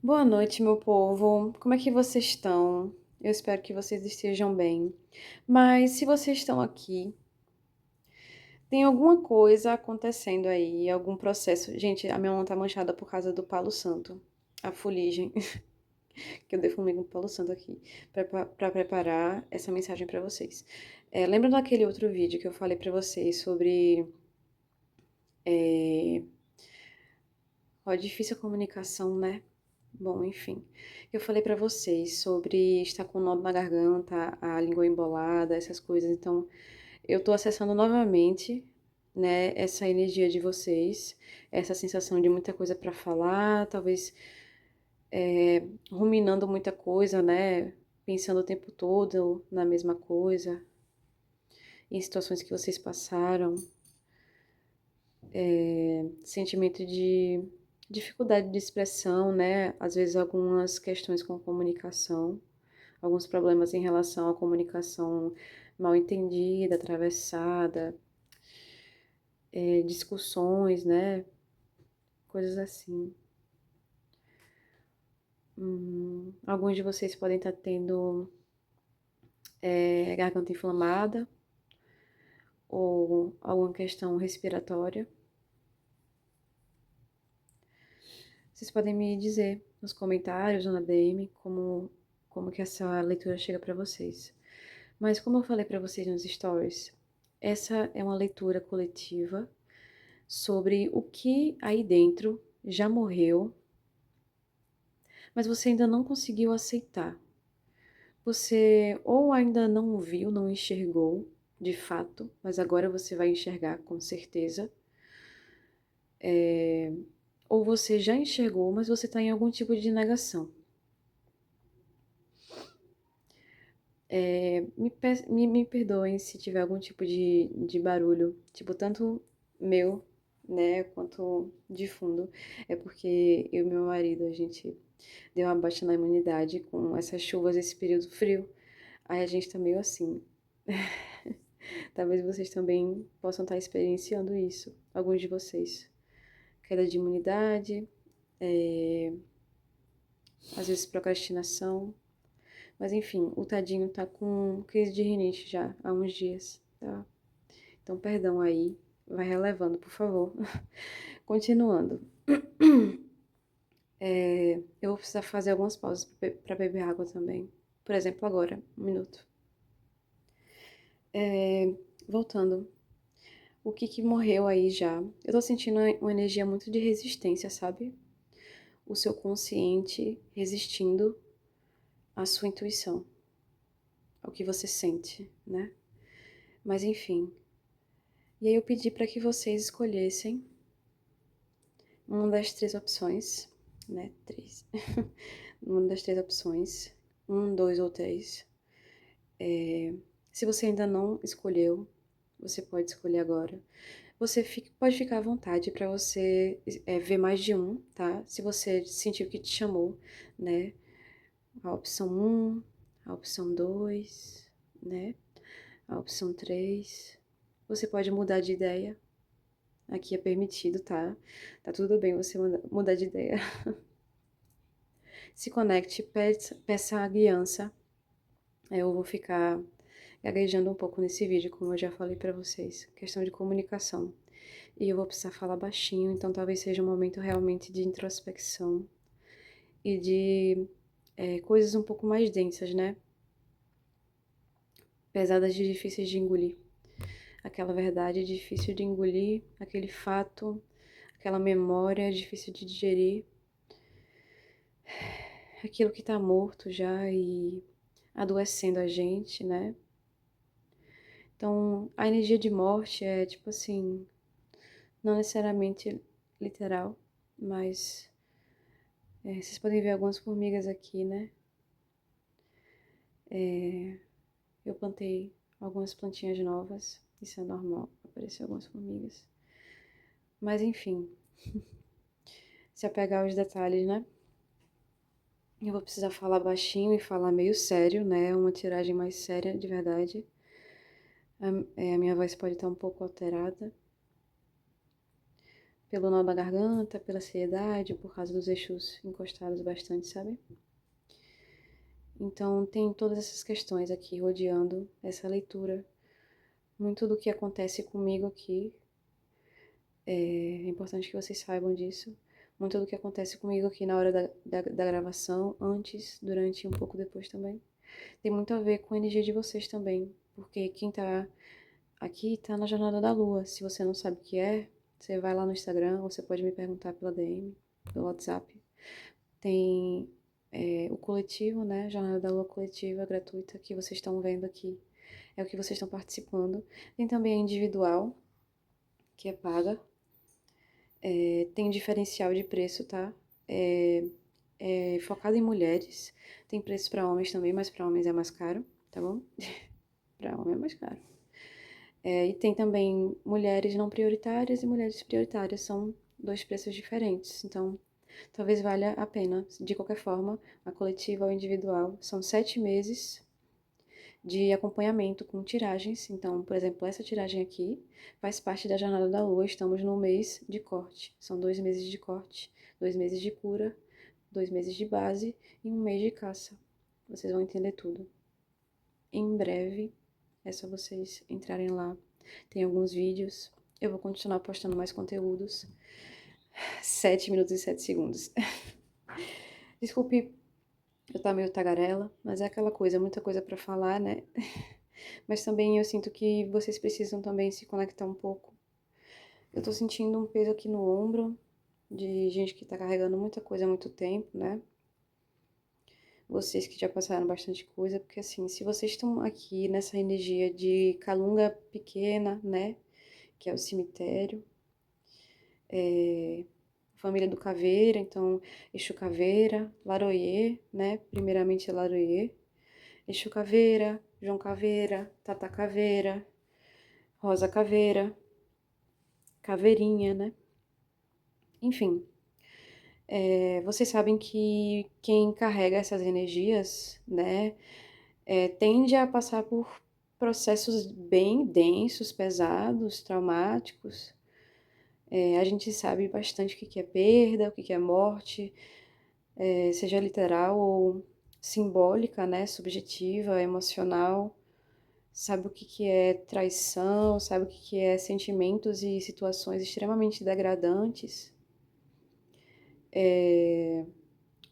Boa noite, meu povo. Como é que vocês estão? Eu espero que vocês estejam bem. Mas se vocês estão aqui, tem alguma coisa acontecendo aí, algum processo. Gente, a minha mão tá manchada por causa do Palo Santo, a fuligem que eu defumei com o Palo Santo aqui, pra preparar essa mensagem pra vocês. Lembra daquele outro vídeo que eu falei pra vocês sobre é, ó, difícil a comunicação, né? Bom, enfim. Eu falei pra vocês sobre estar com um nó na garganta, a língua embolada, essas coisas. Então, eu tô acessando novamente, né, essa energia de vocês, essa sensação de muita coisa pra falar, talvez ruminando muita coisa, né? Pensando o tempo todo na mesma coisa, em situações que vocês passaram, sentimento de dificuldade de expressão, né? Às vezes algumas questões com comunicação, alguns problemas em relação à comunicação mal entendida, atravessada, discussões, né? Coisas assim. Alguns de vocês podem estar tendo garganta inflamada ou alguma questão respiratória. Vocês podem me dizer nos comentários ou na DM como que essa leitura chega para vocês. Mas como eu falei para vocês nos stories, essa é uma leitura coletiva sobre o que aí dentro já morreu, mas você ainda não conseguiu aceitar. Você ou ainda não viu, não enxergou de fato, mas agora você vai enxergar com certeza. Ou você já enxergou, mas você está em algum tipo de negação. Me perdoem se tiver algum tipo de barulho, tipo, tanto meu, né, quanto de fundo. É porque eu e meu marido, a gente deu uma baixa na imunidade com essas chuvas, esse período frio. Aí a gente tá meio assim. Talvez vocês também possam estar experienciando isso, alguns de vocês. Queda de imunidade, às vezes procrastinação. Mas enfim, o tadinho tá com crise de rinite já há uns dias, tá? Então, perdão aí, vai relevando, por favor. Continuando. Eu vou precisar fazer algumas pausas para beber água também. Por exemplo, agora, um minuto. Voltando. O que morreu aí já? Eu tô sentindo uma energia muito de resistência, sabe? O seu consciente resistindo à sua intuição, ao que você sente, né? Mas enfim. E aí eu pedi para que vocês escolhessem uma das três opções, né? Três. Uma das três opções. Um, dois ou três. Se você ainda não escolheu, você pode escolher agora. Pode ficar à vontade para você ver mais de um, tá? Se você sentiu que te chamou, né? A opção um, a opção 2, né? A opção 3. Você pode mudar de ideia. Aqui é permitido, tá? Tá tudo bem você mudar de ideia. Se conecte, peça a guiança. Eu vou ficar gaguejando um pouco nesse vídeo, como eu já falei pra vocês. Questão de comunicação. E eu vou precisar falar baixinho, então talvez seja um momento realmente de introspecção e de coisas um pouco mais densas, né? Pesadas e difíceis de engolir. Aquela verdade difícil de engolir, aquele fato, aquela memória difícil de digerir, aquilo que tá morto já e adoecendo a gente, né? Então, a energia de morte é tipo assim, não necessariamente literal, mas vocês podem ver algumas formigas aqui, né? Eu plantei algumas plantinhas novas, isso é normal, aparecer algumas formigas. Mas enfim, se apegar aos detalhes, né? Eu vou precisar falar baixinho e falar meio sério, né? Uma tiragem mais séria, de verdade. A minha voz pode estar um pouco alterada. pelo nó da garganta, pela ansiedade, por causa dos eixos encostados bastante, sabe? Então, tem todas essas questões aqui rodeando essa leitura. Muito do que acontece comigo aqui, é importante que vocês saibam disso. Muito do que acontece comigo aqui na hora da gravação, antes, durante e um pouco depois também, tem muito a ver com a energia de vocês também. Porque quem tá aqui tá na Jornada da Lua. Se você não sabe o que é, você vai lá no Instagram, ou você pode me perguntar pela DM, pelo WhatsApp. Tem o coletivo, né? Jornada da Lua coletiva, gratuita, que vocês estão vendo aqui. É o que vocês estão participando. Tem também a individual, que é paga. Tem diferencial de preço, tá? É focado em mulheres. Tem preço para homens também, mas para homens é mais caro, tá bom? Para homem é mais caro. E tem também mulheres não prioritárias e mulheres prioritárias. São dois preços diferentes. Então, talvez valha a pena. De qualquer forma, a coletiva ou individual são 7 meses de acompanhamento com tiragens. Então, por exemplo, essa tiragem aqui faz parte da Jornada da Lua. Estamos no mês de corte. São 2 meses de corte, 2 meses de cura, 2 meses de base e um mês de caça. Vocês vão entender tudo. Em breve, é só vocês entrarem lá. Tem alguns vídeos. Eu vou continuar postando mais conteúdos. 7 minutos e 7 segundos. Desculpe, eu tá meio tagarela, mas é aquela coisa, muita coisa pra falar, né? Mas também eu sinto que vocês precisam também se conectar um pouco. Eu tô sentindo um peso aqui no ombro, de gente que tá carregando muita coisa há muito tempo, né? Vocês que já passaram bastante coisa, porque assim, se vocês estão aqui nessa energia de Calunga pequena, né? Que é o cemitério, família do Caveira, então Exu Caveira, Laroyê, né? Primeiramente Laroyê, Exu Caveira, João Caveira, Tata Caveira, Rosa Caveira, Caveirinha, né? Enfim, vocês sabem que quem carrega essas energias, né, tende a passar por processos bem densos, pesados, traumáticos. A gente sabe bastante o que é perda, o que é morte, seja literal ou simbólica, né, subjetiva, emocional. Sabe o que é traição, sabe o que é sentimentos e situações extremamente degradantes,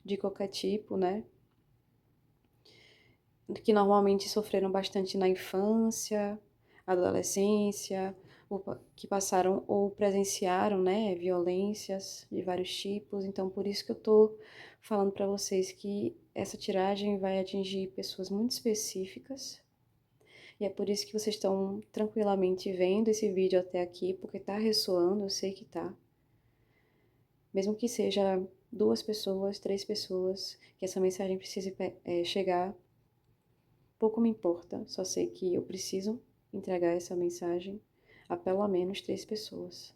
de qualquer tipo, né? Que normalmente sofreram bastante na infância, adolescência, que passaram ou presenciaram, né, violências de vários tipos. Então, por isso que eu tô falando para vocês que essa tiragem vai atingir pessoas muito específicas. E é por isso que vocês estão tranquilamente vendo esse vídeo até aqui, porque tá ressoando, eu sei que tá. Mesmo que seja 2 pessoas, 3 pessoas, que essa mensagem precise chegar, pouco me importa, só sei que eu preciso entregar essa mensagem a pelo menos 3 pessoas.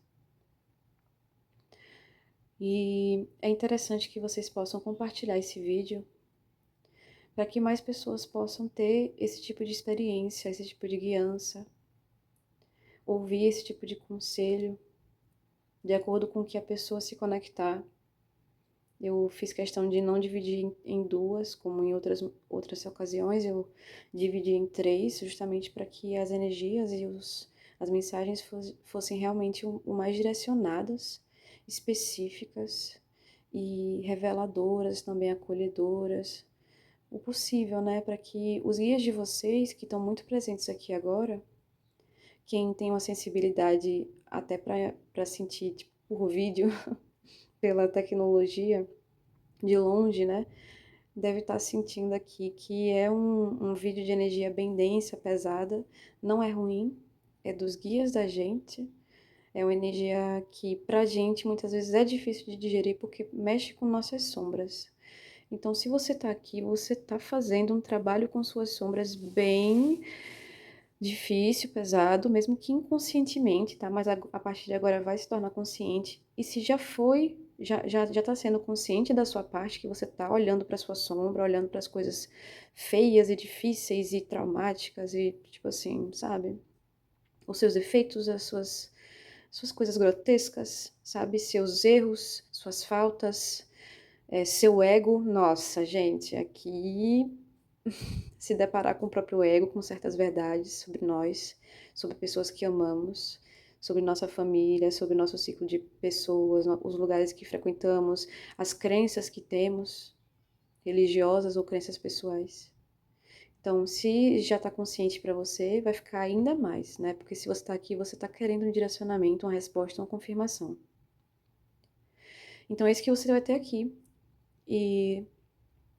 E é interessante que vocês possam compartilhar esse vídeo para que mais pessoas possam ter esse tipo de experiência, esse tipo de guiança, ouvir esse tipo de conselho, de acordo com o que a pessoa se conectar. Eu fiz questão de não dividir em 2, como em outras ocasiões, eu dividi em 3, justamente para que as energias e as mensagens fossem realmente o mais direcionadas, específicas e reveladoras, também acolhedoras, o possível, né? Para que os guias de vocês, que estão muito presentes aqui agora, quem tem uma sensibilidade até para sentir tipo, por vídeo, pela tecnologia, de longe, né? Deve estar sentindo aqui que é um vídeo de energia bem densa, pesada. Não é ruim, é dos guias da gente. É uma energia que pra gente muitas vezes é difícil de digerir porque mexe com nossas sombras. Então, se você tá aqui, você tá fazendo um trabalho com suas sombras bem difícil, pesado, mesmo que inconscientemente, tá? Mas a partir de agora vai se tornar consciente. E se já foi, já tá sendo consciente da sua parte, que você tá olhando para sua sombra, olhando para as coisas feias e difíceis e traumáticas e, tipo assim, sabe? Os seus efeitos, suas coisas grotescas, sabe? Seus erros, suas faltas, seu ego. Nossa, gente, aqui se deparar com o próprio ego, com certas verdades sobre nós, sobre pessoas que amamos, sobre nossa família, sobre nosso ciclo de pessoas, os lugares que frequentamos, as crenças que temos, religiosas ou crenças pessoais. Então, se já está consciente para você, vai ficar ainda mais, né? Porque se você está aqui, você está querendo um direcionamento, uma resposta, uma confirmação. Então, é isso que você vai ter aqui. E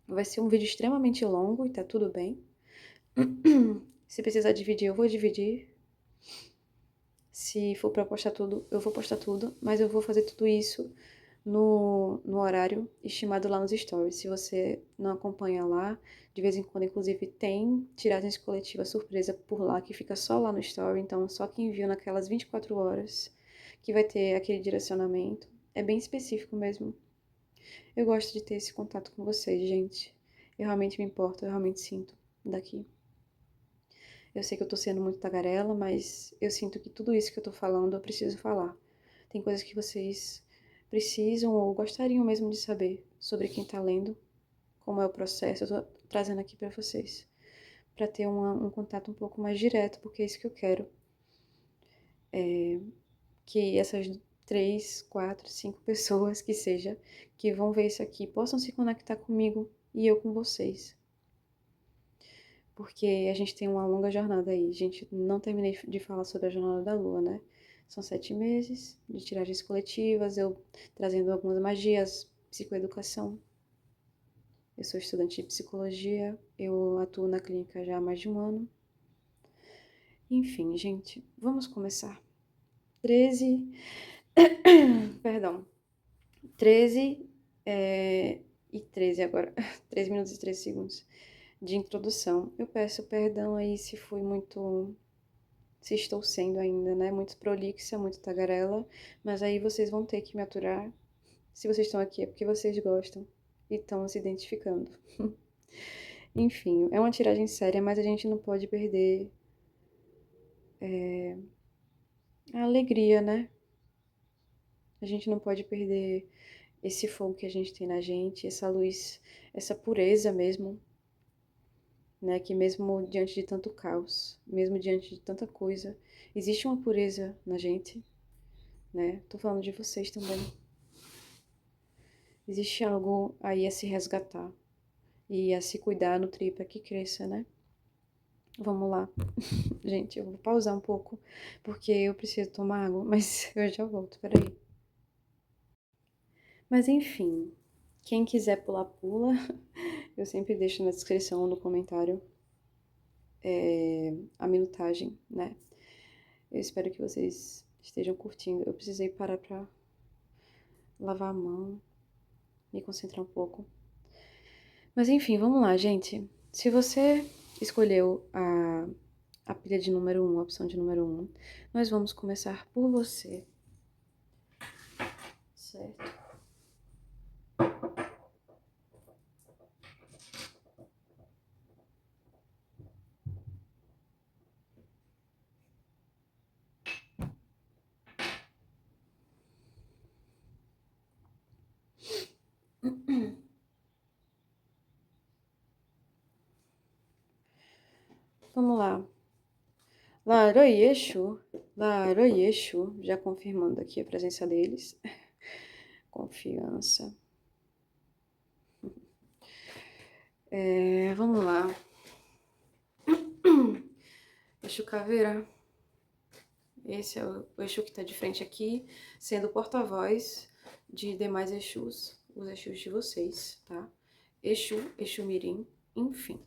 vai ser um vídeo extremamente longo e tá tudo bem. Se precisar dividir, eu vou dividir. Se for para postar tudo, eu vou postar tudo. Mas eu vou fazer tudo isso no horário estimado lá nos stories. Se você não acompanha lá, de vez em quando, inclusive, tem tiragens coletivas surpresa por lá, que fica só lá no story. Então, só quem viu naquelas 24 horas que vai ter aquele direcionamento. É bem específico mesmo. Eu gosto de ter esse contato com vocês, gente. Eu realmente me importo, eu realmente sinto daqui. Eu sei que eu tô sendo muito tagarela, mas eu sinto que tudo isso que eu tô falando eu preciso falar. Tem coisas que vocês precisam ou gostariam mesmo de saber sobre quem tá lendo, como é o processo. Eu tô trazendo aqui pra vocês, pra ter um contato um pouco mais direto, porque é isso que eu quero. Que essas 3, 4, 5 pessoas que seja, que vão ver isso aqui, possam se conectar comigo e eu com vocês. Porque a gente tem uma longa jornada aí. A gente não terminei de falar sobre a jornada da Lua, né? São 7 meses de tiragens coletivas, eu trazendo algumas magias, psicoeducação. Eu sou estudante de psicologia, eu atuo na clínica já há mais de um ano. Enfim, gente, vamos começar. 13, perdão, 13 e 13 agora, 13 minutos e 13 segundos de introdução. Eu peço perdão aí se fui muito, se estou sendo ainda, né, muito prolixa, muito tagarela, mas aí vocês vão ter que me aturar. Se vocês estão aqui é porque vocês gostam e estão se identificando. Enfim, é uma tiragem séria, mas a gente não pode perder a alegria, né? A gente não pode perder esse fogo que a gente tem na gente, essa luz, essa pureza mesmo, né? Que mesmo diante de tanto caos, mesmo diante de tanta coisa, existe uma pureza na gente, né? Tô falando de vocês também. Existe algo aí a se resgatar e a se cuidar, nutrir para que cresça, né? Vamos lá. Gente, eu vou pausar um pouco, porque eu preciso tomar água, mas eu já volto, peraí. Mas enfim, quem quiser pular, pula. Eu sempre deixo na descrição ou no comentário a minutagem, né? Eu espero que vocês estejam curtindo. Eu precisei parar pra lavar a mão, me concentrar um pouco. Mas enfim, vamos lá, gente. Se você escolheu a pilha de número 1, a opção de número 1, nós vamos começar por você. Certo? Vamos lá. Laroyexu, Laroyexu, já confirmando aqui a presença deles. Confiança. Vamos lá. Exu Caveira. Esse é o Exu que está de frente aqui, sendo porta-voz de demais Exus, os Exus de vocês, tá? Exu, Exu Mirim, enfim.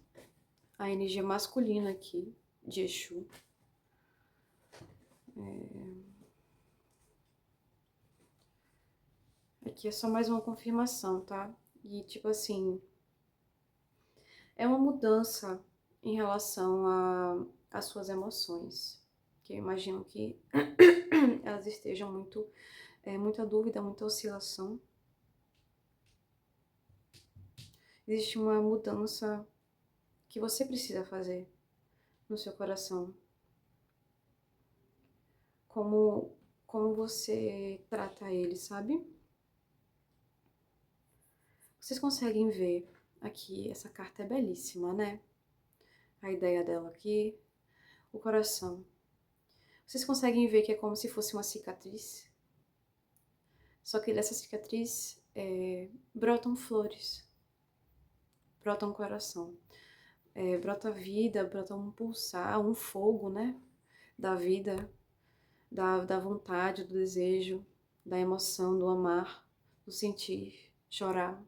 A energia masculina aqui de Exu. Aqui é só mais uma confirmação, tá? E tipo assim, é uma mudança em relação às suas emoções. Que eu imagino que elas estejam muita dúvida, muita oscilação. Existe uma mudança que você precisa fazer no seu coração. Como como você trata ele, sabe? Vocês conseguem ver aqui, essa carta é belíssima, né? A ideia dela aqui, o coração. Vocês conseguem ver que é como se fosse uma cicatriz? Só que dessa cicatriz brotam flores, brota um coração, brota vida, brota um pulsar, um fogo, né? Da vida, da vontade, do desejo, da emoção, do amar, do sentir, chorar,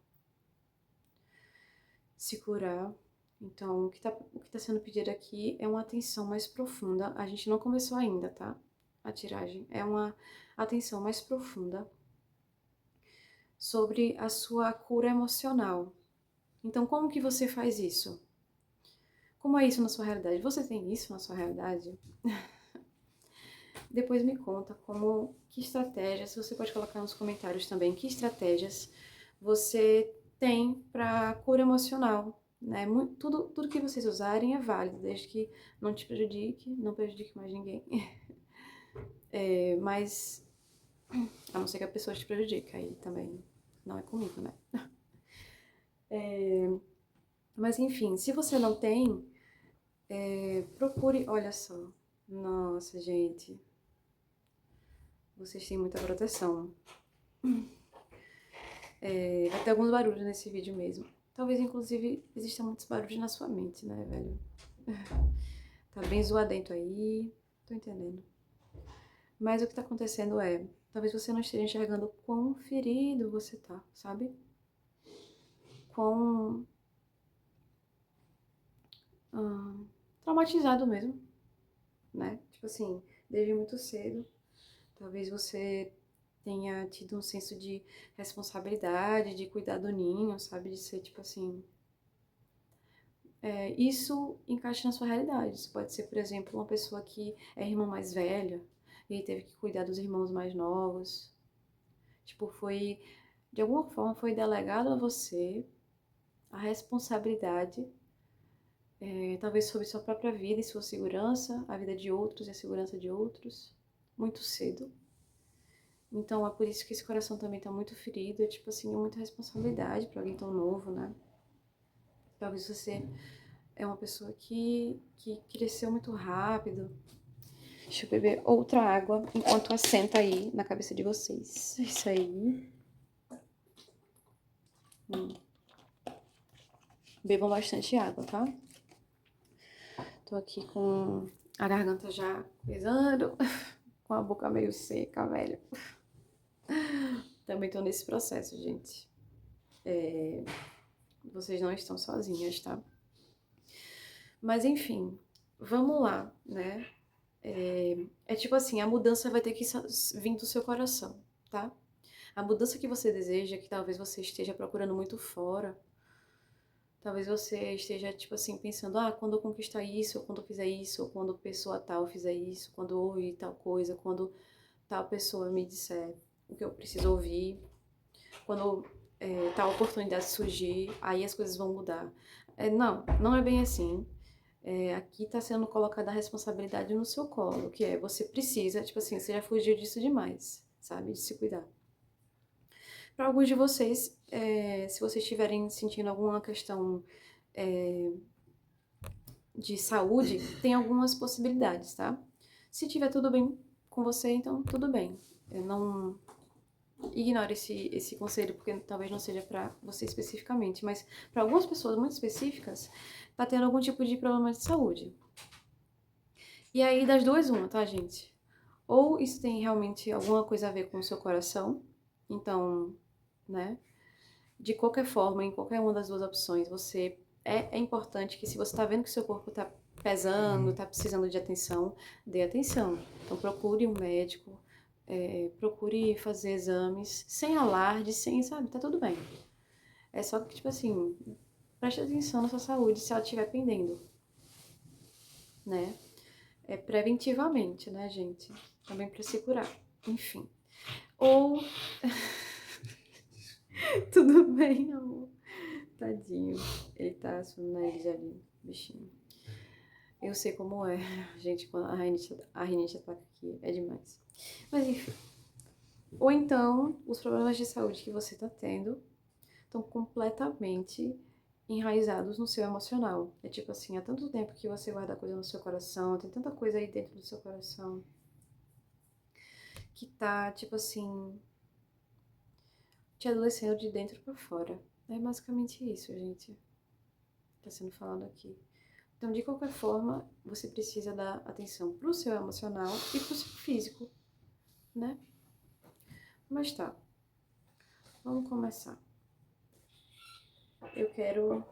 se curar. Então, o que tá sendo pedido aqui é uma atenção mais profunda. A gente não começou ainda, tá? A tiragem. É uma atenção mais profunda sobre a sua cura emocional. Então, como que você faz isso? Como é isso na sua realidade? Você tem isso na sua realidade? Depois me conta que estratégias, você pode colocar nos comentários também, que estratégias você tem para cura emocional, né? Tudo que vocês usarem é válido, desde que não te prejudique, não prejudique mais ninguém. Mas, a não ser que a pessoa te prejudique, aí também não é comigo, né? Mas enfim, se você não tem, procure, olha só, nossa gente, vocês têm muita proteção. Vai ter alguns barulhos nesse vídeo mesmo. Talvez, inclusive, existam muitos barulhos na sua mente, né, velho? Tá bem zoadento aí, tô entendendo. Mas o que tá acontecendo talvez você não esteja enxergando quão ferido você tá, sabe? Quão traumatizado mesmo, né? Tipo assim, desde muito cedo. Talvez você tenha tido um senso de responsabilidade, de cuidar do ninho, sabe? De ser tipo assim. Isso encaixa na sua realidade. Isso pode ser, por exemplo, uma pessoa que é irmã mais velha e aí teve que cuidar dos irmãos mais novos. Tipo, de alguma forma, foi delegado a você a responsabilidade, talvez sobre sua própria vida e sua segurança, a vida de outros e a segurança de outros, muito cedo. Então, é por isso que esse coração também tá muito ferido, é tipo assim, muita responsabilidade pra alguém tão novo, né? Talvez você é uma pessoa que cresceu muito rápido. Deixa eu beber outra água enquanto assenta aí na cabeça de vocês. Isso aí. Bebam bastante água, tá? Tô aqui com a garganta já pesando, com a boca meio seca, velho. Também tô nesse processo, gente. Vocês não estão sozinhas, tá? Mas enfim, vamos lá, né? Tipo assim, a mudança vai ter que vir do seu coração, tá? A mudança que você deseja, que talvez você esteja procurando muito fora, talvez você esteja, tipo assim, pensando, quando eu conquistar isso, ou quando eu fizer isso, ou quando pessoa tal fizer isso, quando eu ouvir tal coisa, quando tal pessoa me disser o que eu preciso ouvir, quando tal oportunidade surgir, aí as coisas vão mudar. Não é bem assim. Aqui tá sendo colocada a responsabilidade no seu colo, que você precisa, tipo assim, você já fugiu disso demais, sabe? De se cuidar. Para alguns de vocês, se vocês estiverem sentindo alguma questão de saúde, tem algumas possibilidades, tá? Se tiver tudo bem com você, então tudo bem. Não ignore esse conselho, porque talvez não seja para você especificamente, mas para algumas pessoas muito específicas, tá tendo algum tipo de problema de saúde. E aí, das duas, uma, tá, gente? Ou isso tem realmente alguma coisa a ver com o seu coração, então, né? De qualquer forma, em qualquer uma das duas opções, é importante que se você tá vendo que seu corpo tá pesando, tá precisando de atenção, dê atenção. Então procure um médico, procure fazer exames, sem alarde, sabe, tá tudo bem. É só que, tipo assim, preste atenção na sua saúde se ela estiver pendendo, né? Preventivamente, né, gente? Também pra se curar. Enfim. Ou. Tudo bem, amor. Tadinho. Ele tá assumindo a ele ali, bichinho. Eu sei como é, gente, quando a rinite ataca aqui, é demais. Mas enfim. Ou então, os problemas de saúde que você tá tendo estão completamente enraizados no seu emocional. É tipo assim, há tanto tempo que você guarda coisa no seu coração, tem tanta coisa aí dentro do seu coração que tá, tipo assim, te adoecendo de dentro pra fora. É basicamente isso, gente, que tá sendo falado aqui. Então, de qualquer forma, você precisa dar atenção pro seu emocional e pro seu físico, né? Mas tá, vamos começar. Eu quero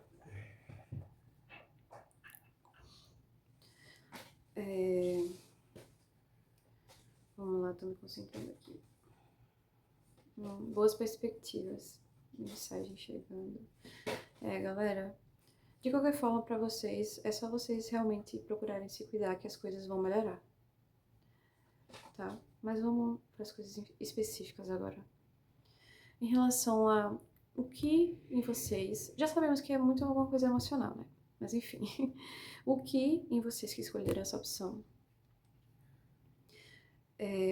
vamos lá, tô me concentrando aqui. Boas perspectivas. Mensagem chegando. Galera, de qualquer forma, pra vocês, é só vocês realmente procurarem se cuidar que as coisas vão melhorar, tá? Mas vamos para as coisas específicas agora. Em relação a o que em vocês, já sabemos que é muito alguma coisa emocional, né? Mas enfim, o que em vocês que escolheram essa opção?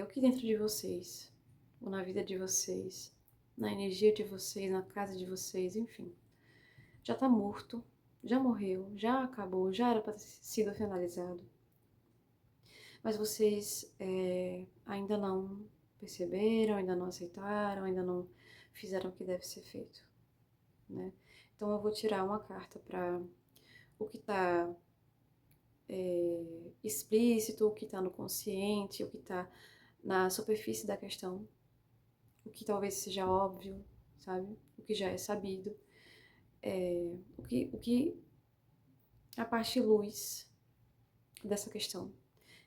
O que dentro de vocês, ou na vida de vocês, na energia de vocês, na casa de vocês, enfim, já tá morto, já morreu, já acabou, já era para ter sido finalizado. Mas vocês ainda não perceberam, ainda não aceitaram, ainda não fizeram o que deve ser feito, né? Então eu vou tirar uma carta para o que está explícito, o que está no consciente, o que está na superfície da questão, o que talvez seja óbvio, sabe? O que já é sabido, o que a parte luz dessa questão.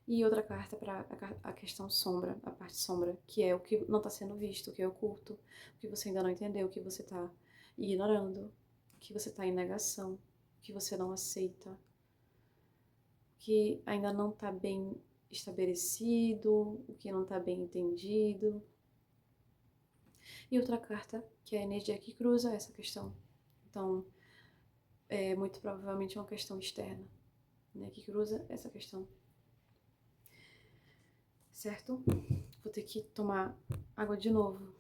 E outra carta para a questão sombra, a parte sombra, que é o que não está sendo visto, o que é oculto, o que você ainda não entendeu, o que você está ignorando, o que você está em negação, o que você não aceita, o que ainda não está bem estabelecido, o que não está bem entendido. E outra carta, que é a energia que cruza essa questão. Então, é muito provavelmente uma questão externa, né, que cruza essa questão. Certo? Vou ter que tomar água de novo.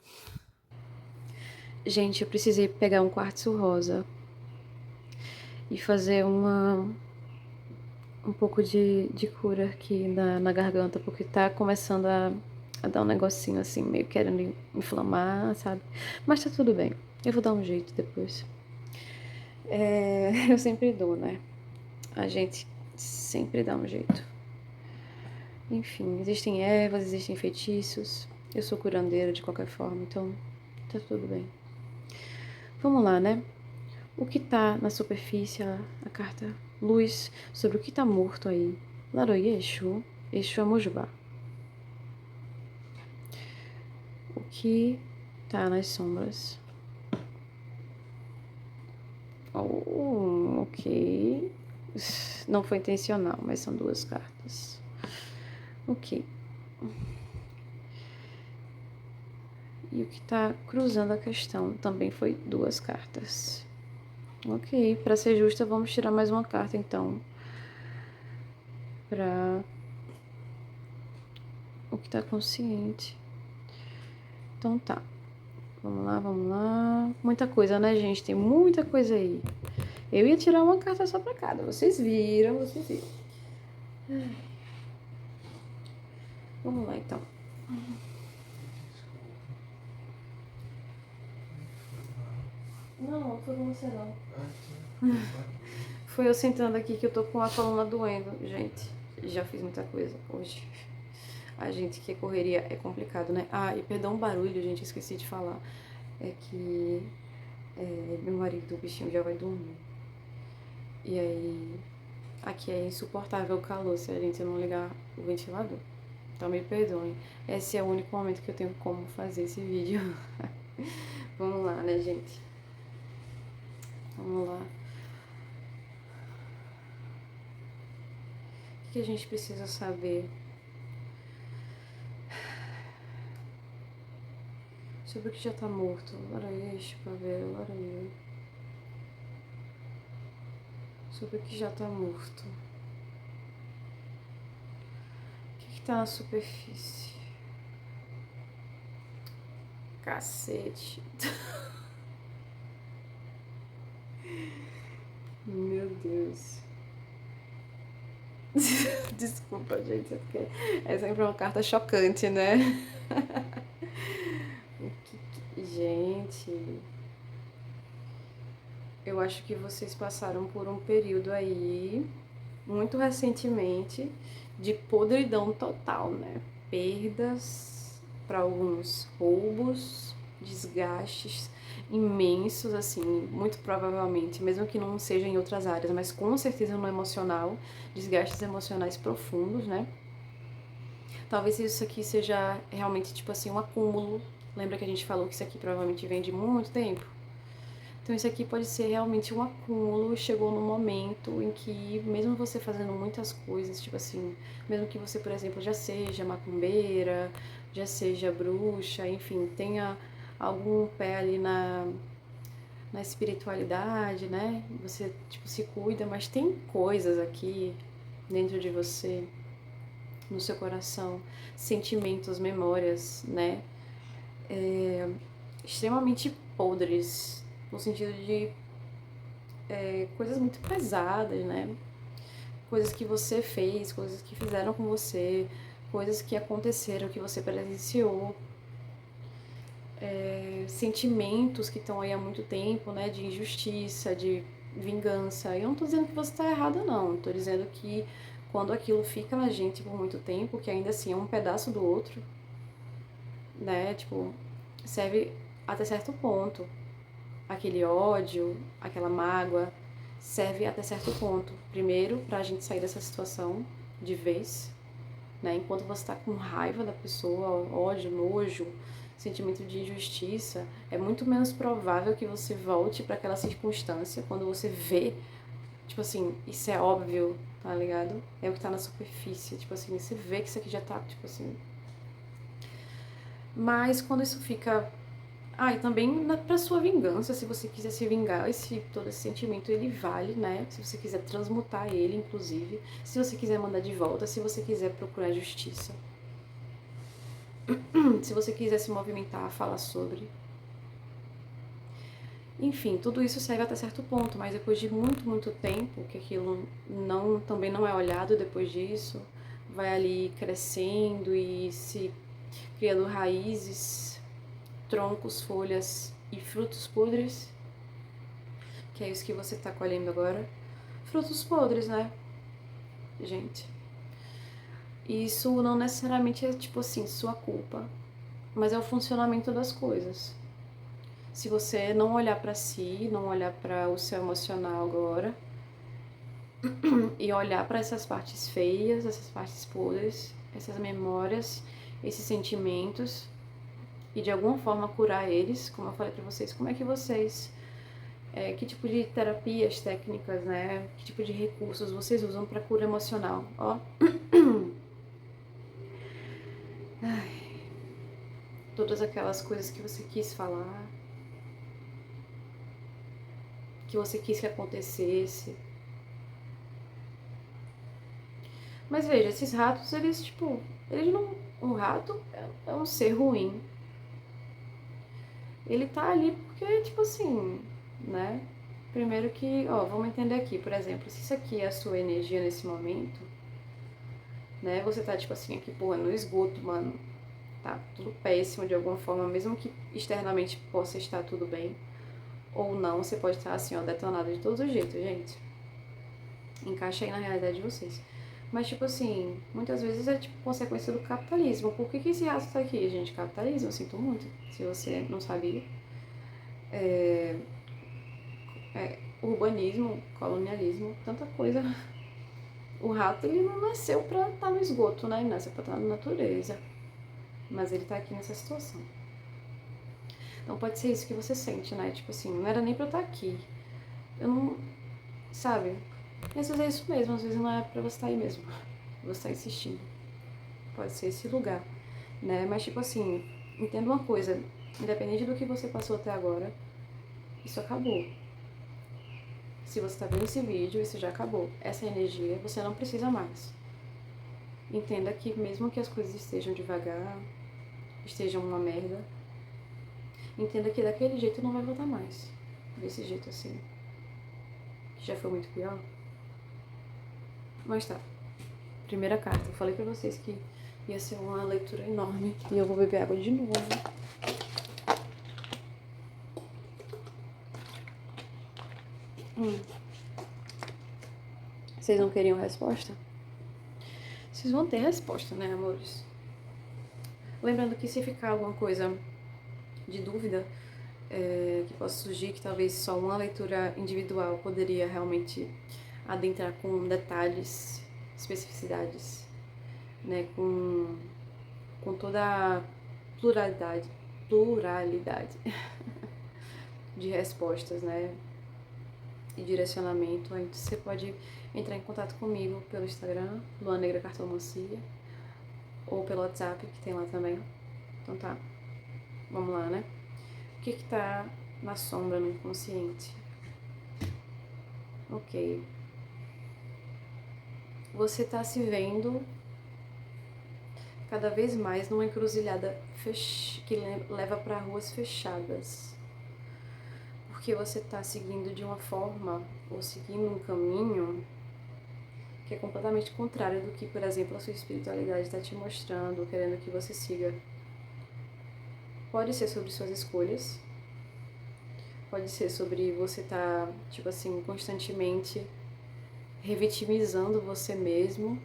Gente, eu precisei pegar um quartzo rosa e fazer um pouco de cura aqui na garganta, porque tá começando a dar um negocinho assim, meio querendo inflamar, sabe? Mas tá tudo bem. Eu vou dar um jeito depois. Eu sempre dou, né? A gente sempre dá um jeito. Enfim, existem ervas, existem feitiços. Eu sou curandeira de qualquer forma, então tá tudo bem. Vamos lá, né? O que tá na superfície, a carta luz, sobre o que tá morto aí. Laroye Exu, Exu Amujubá. O que tá nas sombras. Oh, ok. Não foi intencional, mas são duas cartas. Ok. E o que tá cruzando a questão também foi duas cartas. Ok, para ser justa, vamos tirar mais uma carta então. Para o que tá consciente. Então tá. Vamos lá, vamos lá. Muita coisa, né, gente? Tem muita coisa aí. Eu ia tirar uma carta só pra cada. Vocês viram, vocês viram. Vamos lá, então. Não, foi com você não. Foi eu sentando aqui que eu tô com a coluna doendo, gente. Já fiz muita coisa hoje. A gente que correria é complicado, né? Ah, e perdão o barulho, gente, esqueci de falar. É que meu marido, o bichinho, já vai dormir. E aí, aqui é insuportável o calor se a gente não ligar o ventilador. Então me perdoem. Esse é o único momento que eu tenho como fazer esse vídeo. Vamos lá, né, gente? Vamos lá. O que a gente precisa saber sobre o que já tá morto? Laranjeira, pavel, laranjeira. Sobre o que já tá morto. que tá na superfície? Cacete. Meu Deus. Desculpa, gente, é porque é sempre uma carta chocante, né? Gente, eu acho que vocês passaram por um período aí, muito recentemente, de podridão total, né? Perdas, para alguns roubos, desgastes imensos, assim, muito provavelmente, mesmo que não seja em outras áreas, mas com certeza no emocional, desgastes emocionais profundos, né? Talvez isso aqui seja realmente, tipo assim, um acúmulo. Lembra que a gente falou que isso aqui provavelmente vem de muito tempo? Então isso aqui pode ser realmente um acúmulo, chegou num momento em que, mesmo você fazendo muitas coisas, tipo assim, mesmo que você, por exemplo, já seja macumbeira, já seja bruxa, enfim, tenha algum pé ali na espiritualidade, né? Você, tipo, se cuida, mas tem coisas aqui dentro de você, no seu coração, sentimentos, memórias, né? Extremamente podres, no sentido de coisas muito pesadas, né? Coisas que você fez, coisas que fizeram com você, coisas que aconteceram, que você presenciou, sentimentos que estão aí há muito tempo, né? De injustiça, de vingança. Eu não tô dizendo que você tá errada, não. Tô dizendo que quando aquilo fica na gente por muito tempo, que ainda assim é um pedaço do outro, né? Tipo, serve até certo ponto. Aquele ódio, aquela mágoa, serve até certo ponto. Primeiro, pra gente sair dessa situação de vez, né? Enquanto você tá com raiva da pessoa, ódio, nojo, sentimento de injustiça, é muito menos provável que você volte para aquela circunstância quando você vê, tipo assim, isso é óbvio, tá ligado? É o que tá na superfície, tipo assim, você vê que isso aqui já tá, tipo assim. Mas quando isso fica. Ah, e também pra sua vingança, se você quiser se vingar, todo esse sentimento ele vale, né? Se você quiser transmutar ele, inclusive. Se você quiser mandar de volta, se você quiser procurar justiça. Se você quiser se movimentar, falar sobre. Enfim, tudo isso serve até certo ponto, mas depois de muito, muito tempo, que aquilo também não é olhado depois disso, vai ali crescendo e se criando raízes, troncos, folhas e frutos podres, que é isso que você está colhendo agora. Frutos podres, né, gente? Isso não necessariamente é, tipo assim, sua culpa, mas é o funcionamento das coisas. Se você não olhar para si, não olhar para o seu emocional agora e olhar para essas partes feias, essas partes podres, essas memórias, esses sentimentos e de alguma forma curar eles, como eu falei para vocês, como é que vocês que tipo de terapias, técnicas, né? Que tipo de recursos vocês usam para cura emocional? Ó, todas aquelas coisas que você quis falar, que você quis que acontecesse. Mas veja, esses ratos, eles, tipo, eles não. Um rato é um ser ruim. Ele tá ali porque, tipo assim, né? Primeiro que, ó, vamos entender aqui, por exemplo, se isso aqui é a sua energia nesse momento, né? Você tá, tipo assim, aqui, pô, no esgoto, mano. Tá tudo péssimo de alguma forma, mesmo que externamente possa estar tudo bem. Ou não, você pode estar assim, ó, detonado de todos os jeitos, gente. Encaixa aí na realidade de vocês. Mas, tipo assim, muitas vezes é tipo consequência do capitalismo. Por que esse rato tá aqui, gente? Capitalismo, eu sinto muito. Se você não sabia. Urbanismo, colonialismo, tanta coisa. O rato, ele não nasceu pra estar no esgoto, né? Ele nasceu pra estar na natureza. Mas ele tá aqui nessa situação. Então pode ser isso que você sente, né? Tipo assim, não era nem pra eu estar aqui. Eu não. Sabe? Às vezes é isso mesmo, às vezes não é pra você estar aí mesmo. Você está insistindo. Pode ser esse lugar, né? Mas tipo assim, entenda uma coisa, independente do que você passou até agora, isso acabou. Se você tá vendo esse vídeo, isso já acabou. Essa energia você não precisa mais. Entenda que mesmo que as coisas estejam devagar, estejam uma merda, entenda que daquele jeito não vai voltar mais. Desse jeito assim, que já foi muito pior. Mas tá. Primeira carta. Eu falei pra vocês que ia ser uma leitura enorme. E eu vou beber água de novo. Vocês não queriam resposta? Vocês vão ter resposta, né, amores? Lembrando que se ficar alguma coisa de dúvida que possa surgir, que talvez só uma leitura individual poderia realmente adentrar com detalhes, especificidades, né, com toda a pluralidade de respostas, né, e direcionamento. Aí você pode entrar em contato comigo pelo Instagram, Lua Negra Cartomancia, ou pelo WhatsApp, que tem lá também. Então tá, vamos lá, né? O que tá na sombra, no inconsciente? Ok. Você tá se vendo cada vez mais numa encruzilhada que leva para ruas fechadas. Porque você tá seguindo de uma forma, ou seguindo um caminho que é completamente contrário do que, por exemplo, a sua espiritualidade está te mostrando, querendo que você siga. Pode ser sobre suas escolhas, pode ser sobre você estar, tipo assim, constantemente revitimizando você mesmo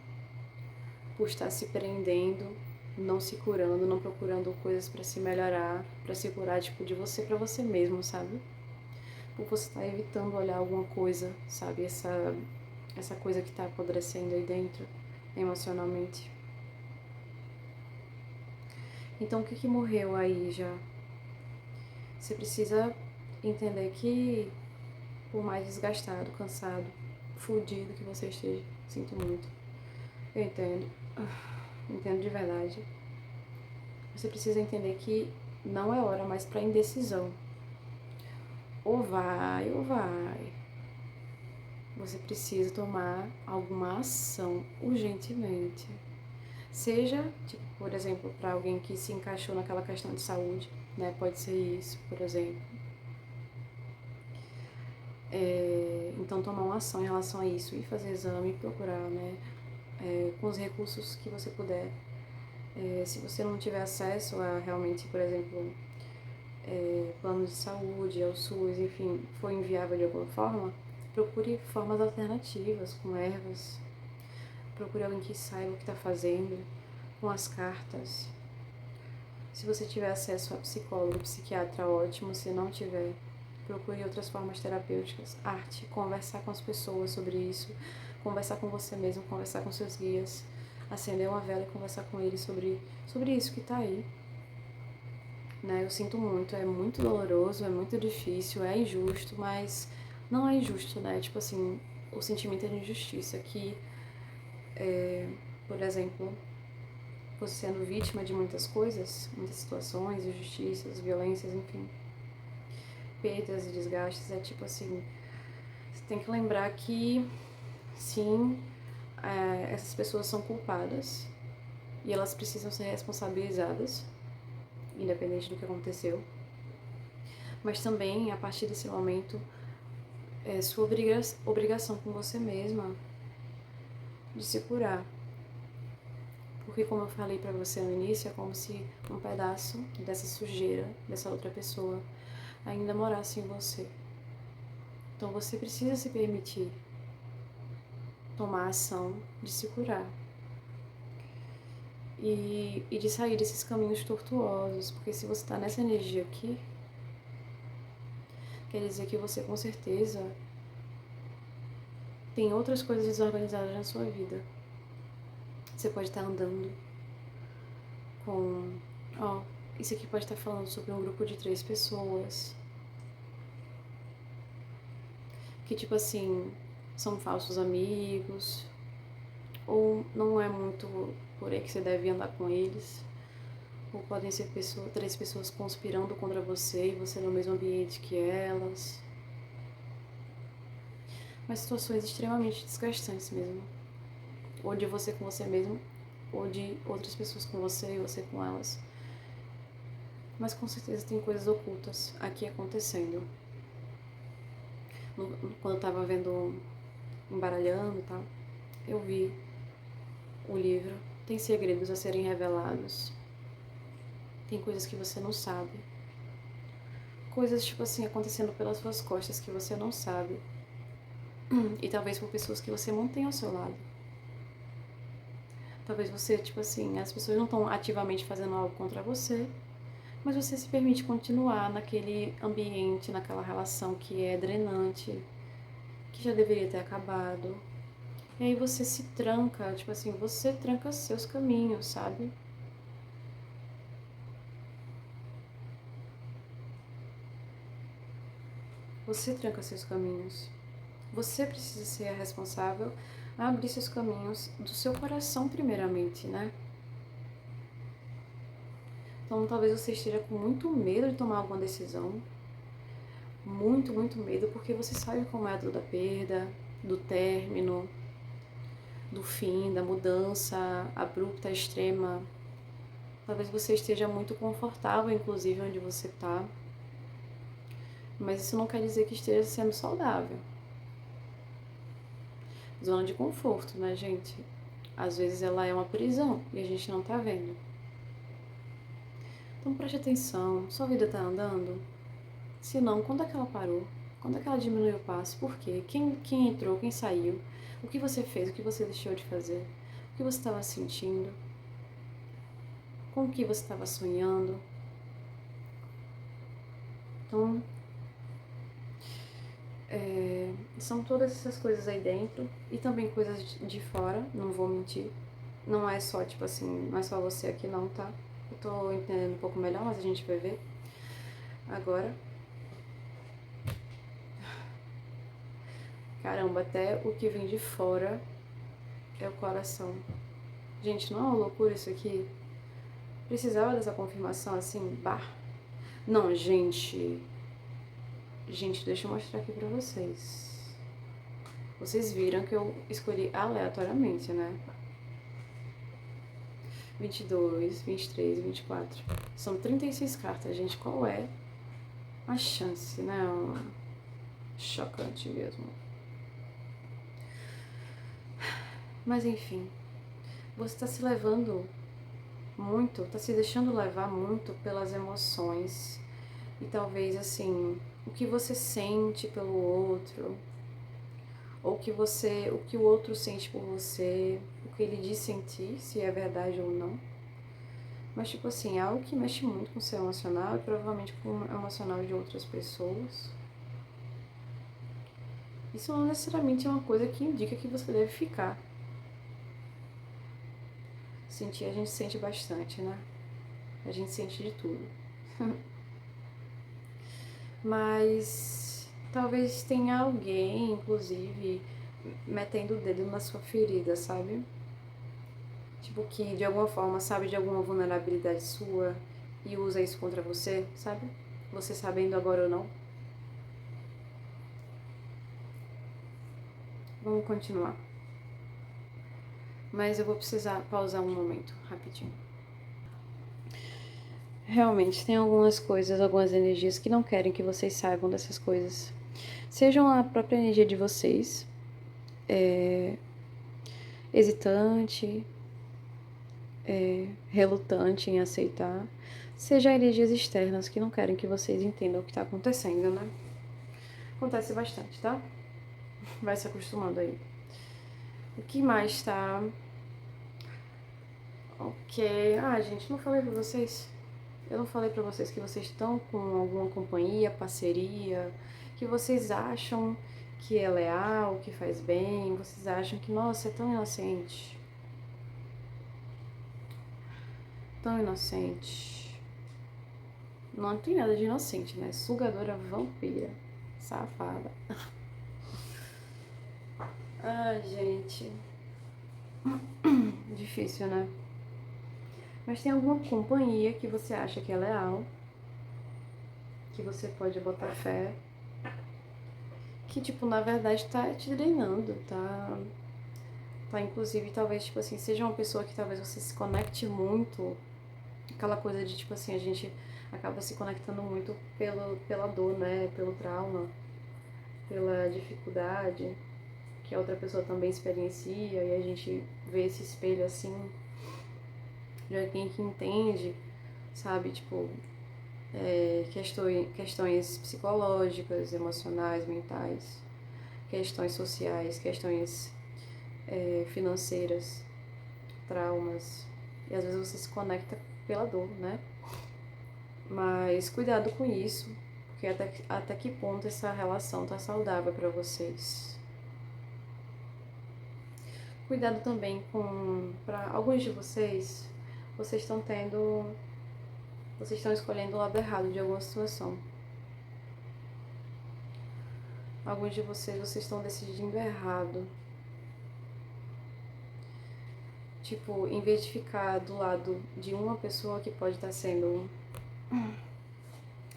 por estar se prendendo, não se curando, não procurando coisas para se melhorar, para se curar, tipo, de você para você mesmo, sabe? Por você estar evitando olhar alguma coisa, sabe? Essa coisa que tá apodrecendo aí dentro, emocionalmente. Então, o que morreu aí já? Você precisa entender que, por mais desgastado, cansado, fudido que você esteja, sinto muito. Eu entendo. Entendo de verdade. Você precisa entender que não é hora mais para indecisão. Ou vai, ou vai. Você precisa tomar alguma ação urgentemente. Seja, tipo, por exemplo, para alguém que se encaixou naquela questão de saúde, né? Pode ser isso, por exemplo. Então, tomar uma ação em relação a isso, ir fazer exame, procurar, né? Com os recursos que você puder. Se você não tiver acesso a realmente, por exemplo, plano de saúde, ao SUS, enfim, for inviável de alguma forma, procure formas alternativas, com ervas. Procure alguém que saiba o que está fazendo, com as cartas. Se você tiver acesso a psicólogo, psiquiatra, ótimo. Se não tiver, procure outras formas terapêuticas, arte, conversar com as pessoas sobre isso, conversar com você mesmo, conversar com seus guias, acender uma vela e conversar com eles sobre isso que tá aí. Né? Eu sinto muito, é muito doloroso, é muito difícil, é injusto, mas não é injusto, né? Tipo assim, o sentimento é de injustiça que, por exemplo, você sendo vítima de muitas coisas, muitas situações, injustiças, violências, enfim, perdas e desgastes, é tipo assim, você tem que lembrar que, sim, essas pessoas são culpadas e elas precisam ser responsabilizadas, independente do que aconteceu, mas também, a partir desse momento, é sua obrigação com você mesma de se curar. Porque, como eu falei pra você no início, é como se um pedaço dessa sujeira, dessa outra pessoa, ainda morasse em você. Então você precisa se permitir tomar a ação de se curar. E de sair desses caminhos tortuosos, porque se você tá nessa energia aqui, quer dizer que você com certeza tem outras coisas desorganizadas na sua vida. Você pode estar andando com... Ó, isso aqui pode estar falando sobre um grupo de 3 pessoas. Que, tipo assim, são falsos amigos. Ou não é muito por aí que você deve andar com eles. Ou podem ser 3 pessoas conspirando contra você e você no mesmo ambiente que elas. Mas situações extremamente desgastantes mesmo. Ou de você com você mesmo, ou de outras pessoas com você e você com elas. Mas com certeza tem coisas ocultas aqui acontecendo. Quando eu tava vendo, embaralhando e tal, eu vi o livro. Tem segredos a serem revelados. Tem coisas que você não sabe. Coisas, tipo assim, acontecendo pelas suas costas que você não sabe. E talvez por pessoas que você mantém ao seu lado. Talvez você, tipo assim, as pessoas não estão ativamente fazendo algo contra você, mas você se permite continuar naquele ambiente, naquela relação que é drenante, que já deveria ter acabado. E aí você se tranca, tipo assim, você tranca seus caminhos, sabe? Você tranca seus caminhos. Você precisa ser a responsável a abrir seus caminhos do seu coração primeiramente, né? Então talvez você esteja com muito medo de tomar alguma decisão. Muito, muito medo, porque você sabe como é a dor da perda, do término, do fim, da mudança abrupta, extrema. Talvez você esteja muito confortável, inclusive, onde você está. Mas isso não quer dizer que esteja sendo saudável. Zona de conforto, né, gente? Às vezes ela é uma prisão e a gente não tá vendo. Então preste atenção, sua vida tá andando? Se não, quando é que ela parou? Quando é que ela diminuiu o passo? Por quê? Quem entrou, quem saiu? O que você fez, o que você deixou de fazer? O que você estava sentindo? Com o que você estava sonhando? Então, são todas essas coisas aí dentro e também coisas de fora, não vou mentir. Não é só, tipo assim, não é só você aqui não, tá? Eu tô entendendo um pouco melhor, mas a gente vai ver agora. Caramba, até o que vem de fora é o coração. Gente, não é uma loucura isso aqui? Precisava dessa confirmação assim, bah. Não, gente. Gente, deixa eu mostrar aqui pra vocês. Vocês viram que eu escolhi aleatoriamente, né? 22, 23, 24. São 36 cartas, gente. Qual é a chance, né? Chocante mesmo. Mas enfim, você tá se levando muito, tá se deixando levar muito pelas emoções. E talvez assim, o que você sente pelo outro, ou o que o outro sente por você, o que ele diz sentir, se é verdade ou não. Mas tipo assim, é algo que mexe muito com o seu emocional e provavelmente com o emocional de outras pessoas. Isso não necessariamente é uma coisa que indica que você deve ficar. Sentir a gente sente bastante, né? A gente sente de tudo. Mas talvez tenha alguém, inclusive, metendo o dedo na sua ferida, sabe? Tipo, que de alguma forma sabe de alguma vulnerabilidade sua e usa isso contra você, sabe? Você sabendo agora ou não. Vamos continuar. Mas eu vou precisar pausar um momento, rapidinho. Realmente, tem algumas coisas, algumas energias que não querem que vocês saibam dessas coisas. Sejam a própria energia de vocês, hesitante, relutante em aceitar, seja energias externas que não querem que vocês entendam o que está acontecendo, né? Acontece bastante, tá? Vai se acostumando aí. O que mais tá? Ok. Ah, gente, não falei pra vocês? Eu não falei pra vocês que vocês estão com alguma companhia, parceria, que vocês acham que é leal, que faz bem, vocês acham que, nossa, é tão inocente. Tão inocente. Não tem nada de inocente, né? Sugadora vampira. Safada. Ai, gente. Difícil, né? Mas tem alguma companhia que você acha que é leal, que você pode botar fé, que, tipo, na verdade tá te drenando, tá tá? Inclusive, talvez, tipo assim, seja uma pessoa que talvez você se conecte muito, aquela coisa de, tipo assim, a gente acaba se conectando muito pela dor, né? Pelo trauma, pela dificuldade que a outra pessoa também experiencia e a gente vê esse espelho assim de alguém que entende, sabe? Tipo, questões psicológicas, emocionais, mentais, questões sociais, questões financeiras, traumas. E às vezes você se conecta pela dor, né? Mas cuidado com isso, porque até que ponto essa relação tá saudável para vocês. Cuidado também com, para alguns de vocês, vocês estão tendo, vocês estão escolhendo o lado errado de alguma situação. Alguns de vocês estão decidindo errado. Tipo, em vez de ficar do lado de uma pessoa que pode estar sendo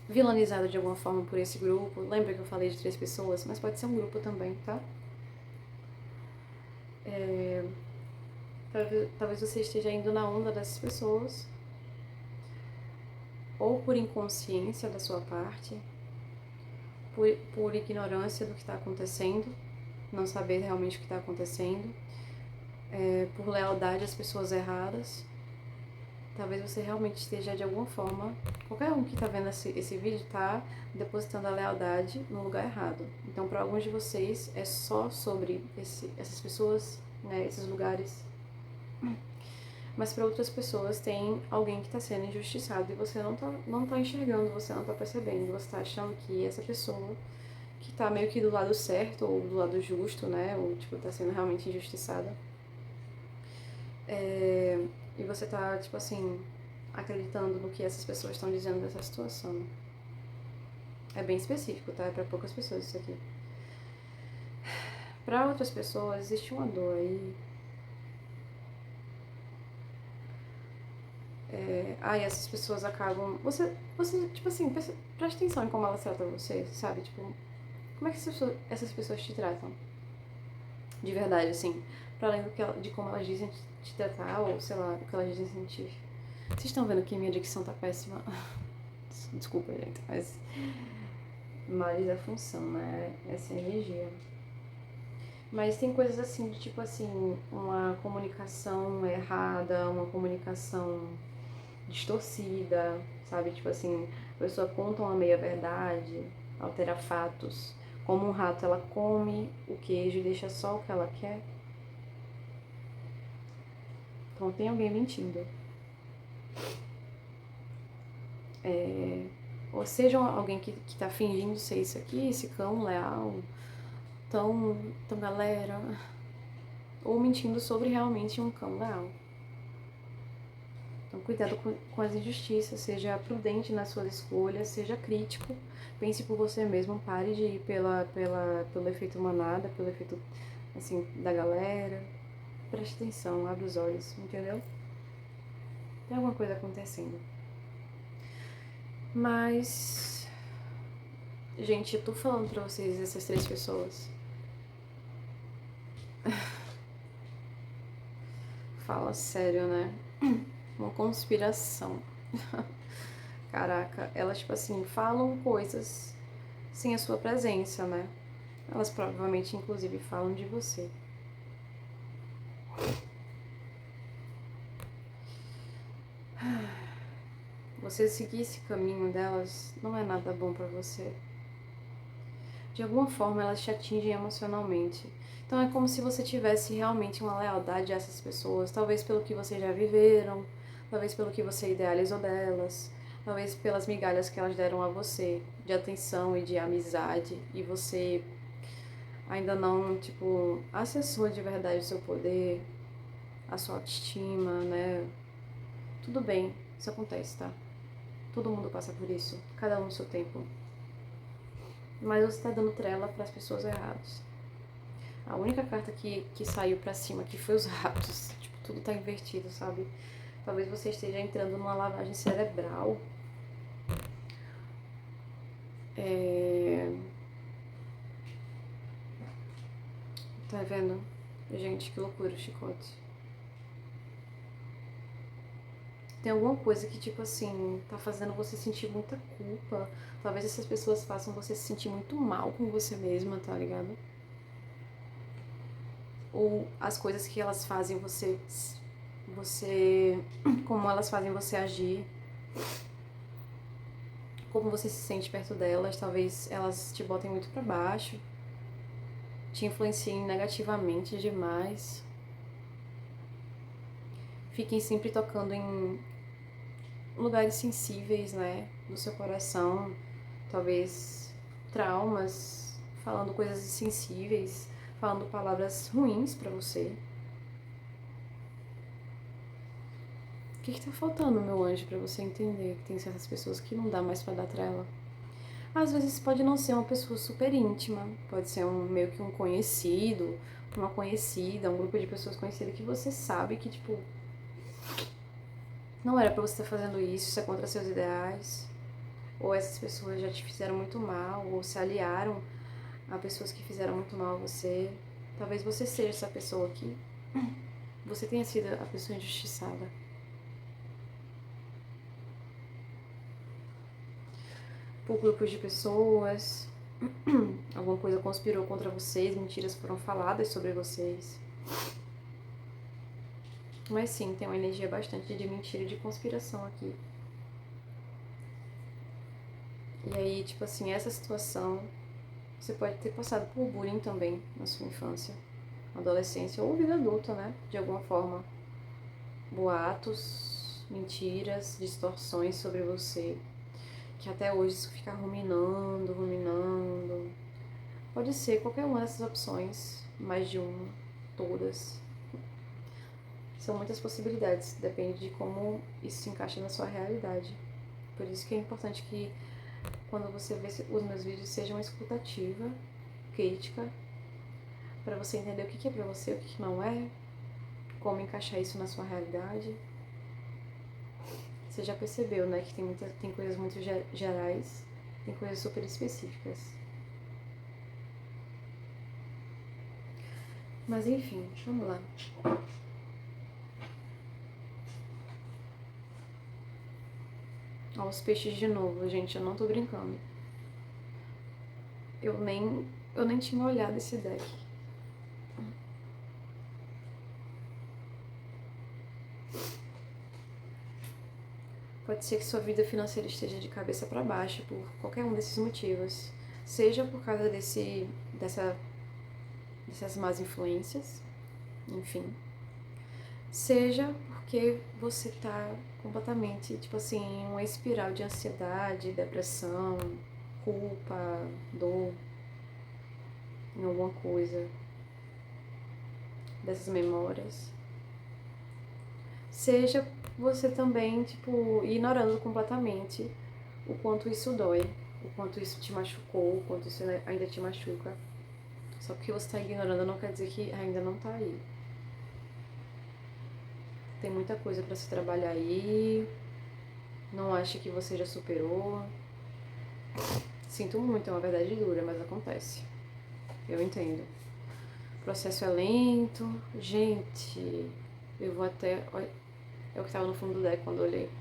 vilanizada de alguma forma por esse grupo, lembra que eu falei de 3 pessoas? Mas pode ser um grupo também, tá? Talvez você esteja indo na onda dessas pessoas, ou por inconsciência da sua parte, por ignorância do que está acontecendo, não saber realmente o que está acontecendo, por lealdade às pessoas erradas. Talvez você realmente esteja de alguma forma, qualquer um que está vendo esse vídeo está depositando a lealdade no lugar errado. Então, para alguns de vocês é só sobre essas pessoas, né, esses lugares. Mas para outras pessoas tem alguém que está sendo injustiçado e você não tá enxergando, você não está percebendo, você está achando que essa pessoa que tá meio que do lado certo ou do lado justo, né, ou tipo, tá sendo realmente injustiçada. E você tá, tipo assim, acreditando no que essas pessoas estão dizendo dessa situação. É bem específico, tá? É pra poucas pessoas isso aqui. Pra outras pessoas existe uma dor aí. E essas pessoas acabam. Você tipo assim, preste atenção em como elas tratam você, sabe? Tipo, como é que essas pessoas te tratam? De verdade, assim. Pra além de como elas dizem te tratar, ou sei lá, o que elas dizem sentir. Vocês estão vendo que minha dicção tá péssima? Desculpa, gente, mas é função, né? Essa energia. Mas tem coisas assim, de tipo assim, uma comunicação errada, uma comunicação distorcida, sabe? Tipo assim, a pessoa conta uma meia-verdade, altera fatos. Como um rato, ela come o queijo e deixa só o que ela quer. Então tem alguém mentindo. Ou seja, alguém que tá fingindo ser isso aqui, esse cão leal, tão galera. Ou mentindo sobre realmente um cão leal. Então, cuidado com as injustiças, seja prudente nas suas escolhas, seja crítico, pense por você mesmo, pare de ir pelo efeito manada, pelo efeito, assim, da galera. Preste atenção, abre os olhos, entendeu? Tem alguma coisa acontecendo. Mas, gente, eu tô falando pra vocês, essas 3 pessoas. Fala sério, né? Uma conspiração. Caraca, elas, tipo assim, falam coisas sem a sua presença, né? Elas provavelmente, inclusive, falam de você. Você seguir esse caminho delas não é nada bom pra você. De alguma forma, elas te atingem emocionalmente. Então, é como se você tivesse realmente uma lealdade a essas pessoas, talvez pelo que vocês já viveram, talvez pelo que você idealizou delas, talvez pelas migalhas que elas deram a você, de atenção e de amizade, e você ainda não, tipo, acessou de verdade o seu poder, a sua autoestima, né? Tudo bem, isso acontece, tá? Todo mundo passa por isso, cada um no seu tempo. Mas você tá dando trela para as pessoas erradas. A única carta que saiu pra cima aqui foi os ratos. Tipo, tudo tá invertido, sabe? Talvez você esteja entrando numa lavagem cerebral. Tá vendo? Gente, que loucura o chicote. Tem alguma coisa que, tipo assim, tá fazendo você sentir muita culpa. Talvez essas pessoas façam você se sentir muito mal com você mesma, tá ligado? Ou as coisas que elas fazem você, como elas fazem você agir, como você se sente perto delas, talvez elas te botem muito pra baixo, te influenciem negativamente demais, fiquem sempre tocando em lugares sensíveis, né, do seu coração, talvez traumas, falando coisas sensíveis, falando palavras ruins pra você. O que tá faltando, meu anjo, pra você entender que tem certas pessoas que não dá mais pra dar trela? Às vezes pode não ser uma pessoa super íntima, pode ser meio que um conhecido, uma conhecida, um grupo de pessoas conhecidas que você sabe que, tipo, não era pra você estar fazendo isso é contra seus ideais, ou essas pessoas já te fizeram muito mal, ou se aliaram a pessoas que fizeram muito mal a você. Talvez você seja essa pessoa que você tenha sido a pessoa injustiçada. Por grupos de pessoas, alguma coisa conspirou contra vocês, mentiras foram faladas sobre vocês. Mas sim, tem uma energia bastante de mentira e de conspiração aqui. E aí, tipo assim, essa situação, você pode ter passado por bullying também na sua infância, adolescência ou vida adulta, né? De alguma forma. Boatos, mentiras, distorções sobre você, que até hoje isso fica ruminando, ruminando. Pode ser qualquer uma dessas opções, mais de uma, todas. São muitas possibilidades, depende de como isso se encaixa na sua realidade. Por isso que é importante que quando você vê os meus vídeos seja uma escutativa, crítica, para você entender o que é pra você, o que não é, como encaixar isso na sua realidade. Você já percebeu, né, que tem coisas muito gerais, tem coisas super específicas. Mas enfim, vamos lá. Ó, os peixes de novo, gente, eu não tô brincando. Eu nem tinha olhado esse deck. Pode ser que sua vida financeira esteja de cabeça para baixo por qualquer um desses motivos. Seja por causa dessas más influências, enfim. Seja porque você tá completamente, tipo assim, em uma espiral de ansiedade, depressão, culpa, dor, em alguma coisa dessas memórias. Seja você também, tipo, ignorando completamente o quanto isso dói, o quanto isso te machucou, o quanto isso ainda te machuca. Só porque você tá ignorando não quer dizer que ainda não tá aí. Tem muita coisa pra se trabalhar aí. Não ache que você já superou. Sinto muito, é uma verdade dura, mas acontece. Eu entendo. O processo é lento. Gente, eu vou até... É o que tava no fundo do deck quando eu olhei.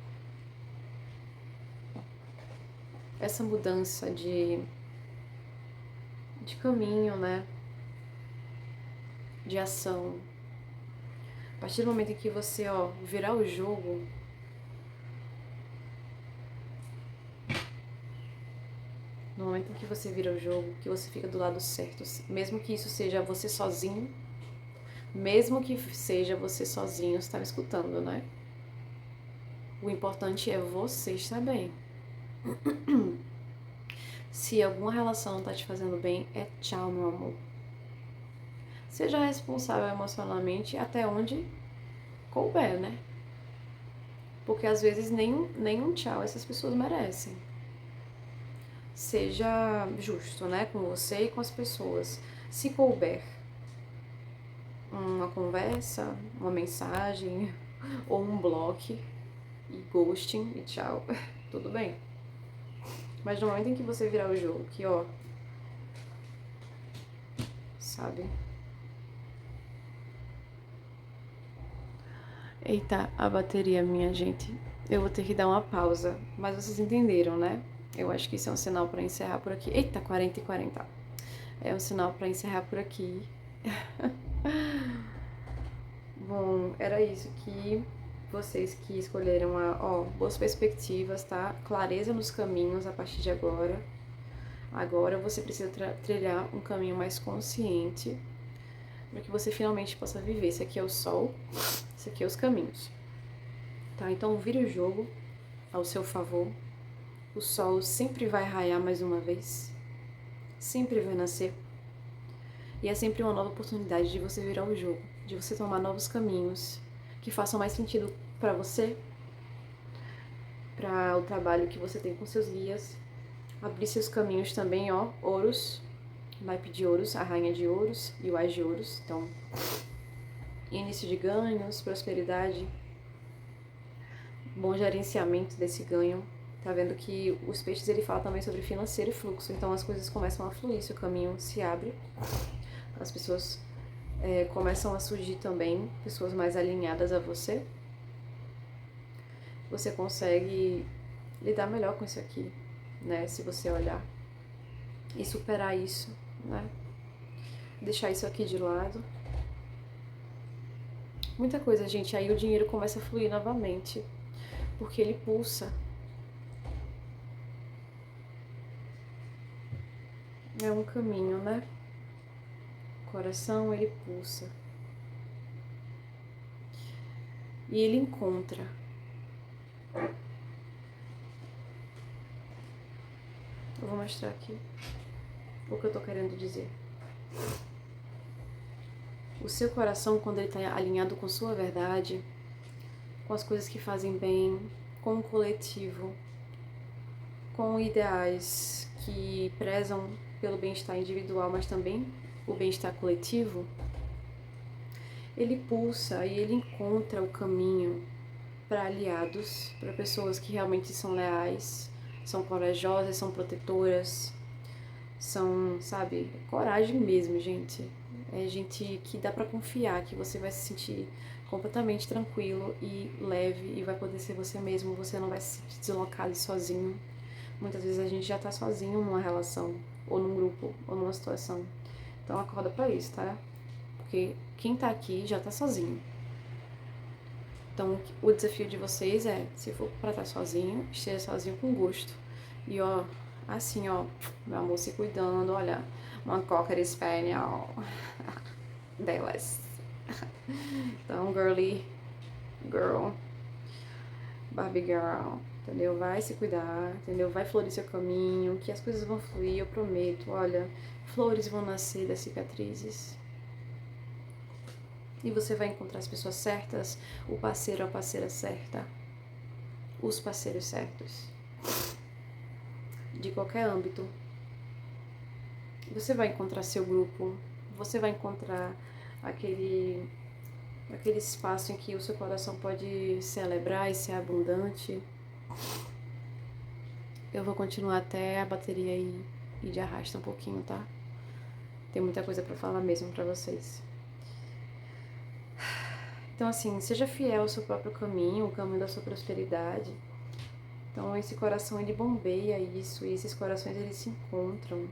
Essa mudança de caminho, né? De ação. A partir do momento em que você, virar o jogo, no momento em que você vira o jogo, que você fica do lado certo, mesmo que isso seja você sozinho, mesmo que seja você sozinho, você tá me escutando, né? O importante é você estar bem. Se alguma relação não tá te fazendo bem, é tchau, meu amor. Seja responsável emocionalmente até onde couber, né? Porque às vezes nem um tchau essas pessoas merecem. Seja justo, né? Com você e com as pessoas. Se couber uma conversa, uma mensagem ou um bloco e ghosting e tchau, tudo bem. Mas no momento em que você virar o jogo, que sabe? Eita, a bateria, minha gente. Eu vou ter que dar uma pausa, mas vocês entenderam, né? Eu acho que isso é um sinal pra encerrar por aqui. Eita, 40 e 40. É um sinal pra encerrar por aqui. Bom, era isso que vocês que escolheram boas perspectivas, tá? Clareza nos caminhos a partir de agora. Agora você precisa trilhar um caminho mais consciente para que você finalmente possa viver. Esse aqui é o sol, esse aqui é os caminhos. Tá? Então vire o jogo ao seu favor. O sol sempre vai raiar mais uma vez. Sempre vai nascer. E é sempre uma nova oportunidade de você virar o jogo, de você tomar novos caminhos que façam mais sentido para você, para o trabalho que você tem com seus guias. Abrir seus caminhos também, ó, ouros, naipe de ouros, a rainha de ouros e o ás de ouros. Então, início de ganhos, prosperidade, bom gerenciamento desse ganho. Tá vendo que os peixes, ele fala também sobre financeiro e fluxo. Então, as coisas começam a fluir, seu caminho se abre. As pessoas começam a surgir também, pessoas mais alinhadas a você. Você consegue lidar melhor com isso aqui, né? Se você olhar e superar isso, né? Deixar isso aqui de lado. Muita coisa, gente. Aí o dinheiro começa a fluir novamente, porque ele pulsa. É um caminho, né? O coração, ele pulsa. E ele encontra. Eu vou mostrar aqui o que eu tô querendo dizer. O seu coração, quando ele tá alinhado com sua verdade, com as coisas que fazem bem, com o coletivo, com ideais que prezam pelo bem-estar individual, mas também o bem-estar coletivo, ele pulsa e ele encontra o caminho para aliados, para pessoas que realmente são leais, são corajosas, são protetoras, são, sabe, coragem mesmo, gente. É gente que dá pra confiar, que você vai se sentir completamente tranquilo e leve e vai poder ser você mesmo, você não vai se sentir deslocado e sozinho. Muitas vezes a gente já tá sozinho numa relação, ou num grupo, ou numa situação. Então acorda pra isso, tá? Porque quem tá aqui já tá sozinho. Então o desafio de vocês é, se for pra estar sozinho, esteja sozinho com gosto. E ó, assim ó, meu amor se cuidando, olha, uma Cocker Spaniel delas. Então, girl, Barbie girl, entendeu? Vai se cuidar, entendeu? Vai florir seu caminho, que as coisas vão fluir, eu prometo. Olha, flores vão nascer das cicatrizes. E você vai encontrar as pessoas certas, o parceiro, a parceira certa, os parceiros certos, de qualquer âmbito. Você vai encontrar seu grupo, você vai encontrar aquele espaço em que o seu coração pode celebrar e ser abundante. Eu vou continuar até a bateria ir de arrasta um pouquinho, tá? Tem muita coisa pra falar mesmo pra vocês. Então, assim, seja fiel ao seu próprio caminho, o caminho da sua prosperidade. Então, esse coração, ele bombeia isso, e esses corações, eles se encontram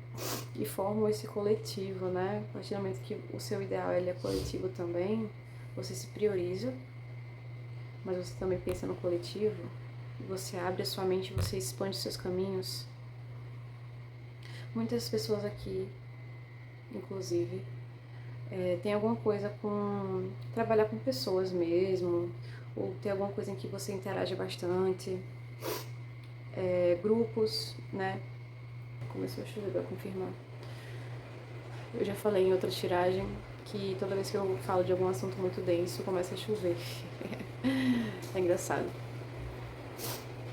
e formam esse coletivo, né? A partir do momento que o seu ideal, ele é coletivo também, você se prioriza, mas você também pensa no coletivo, você abre a sua mente, você expande seus caminhos. Muitas pessoas aqui, inclusive, tem alguma coisa com trabalhar com pessoas mesmo, ou tem alguma coisa em que você interage bastante, grupos, né? Começou a chover pra confirmar. Eu já falei em outra tiragem que toda vez que eu falo de algum assunto muito denso, começa a chover. É engraçado.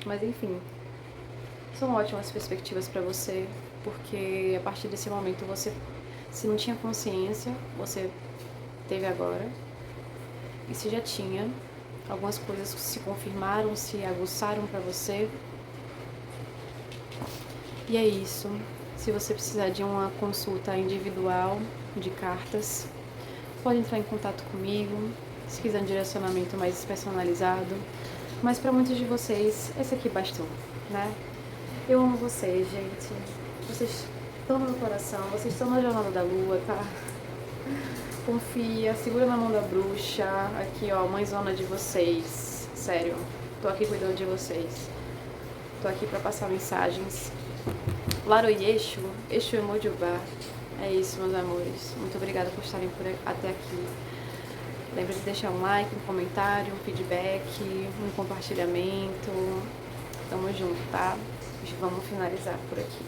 Mas enfim, são ótimas perspectivas pra você, porque a partir desse momento você, se não tinha consciência, você teve agora. E se já tinha, algumas coisas se confirmaram, se aguçaram pra você. E é isso. Se você precisar de uma consulta individual de cartas, pode entrar em contato comigo. se quiser um direcionamento mais personalizado. Mas para muitos de vocês, esse aqui bastou, né? Eu amo vocês, gente. Vocês estão no meu coração, vocês estão na jornada da lua, tá? Confia, segura na mão da bruxa. Aqui, ó, mãezona de vocês. Sério, tô aqui cuidando de vocês. Tô aqui pra passar mensagens. Laro Yeshu, Exu Emojubá. É isso, meus amores. Muito obrigada por estarem até aqui. Lembra de deixar um like, um comentário, um feedback, um compartilhamento. Tamo junto, tá? Vamos finalizar por aqui.